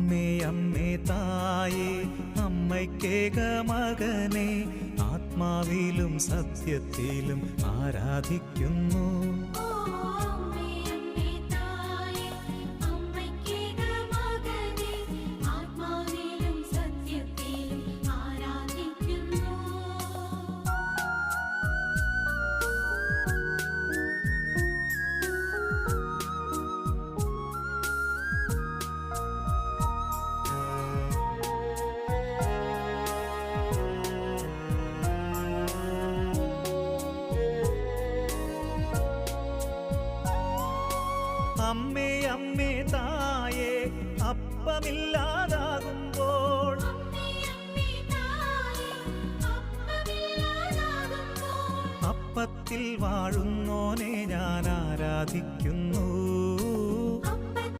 അമ്മേ അമ്മേ തായേ അമ്മയ്ക്കേക മകനെ ആത്മാവിലും സത്യത്തിലും ആരാധിക്കുന്നു. അമ്മേ അമ്മേ തായേ അപ്പമില്ലാതാകുമ്പോൾ അപ്പത്തിൽ വാഴുന്നോനെ ഞാൻ ആരാധിക്കുന്നു.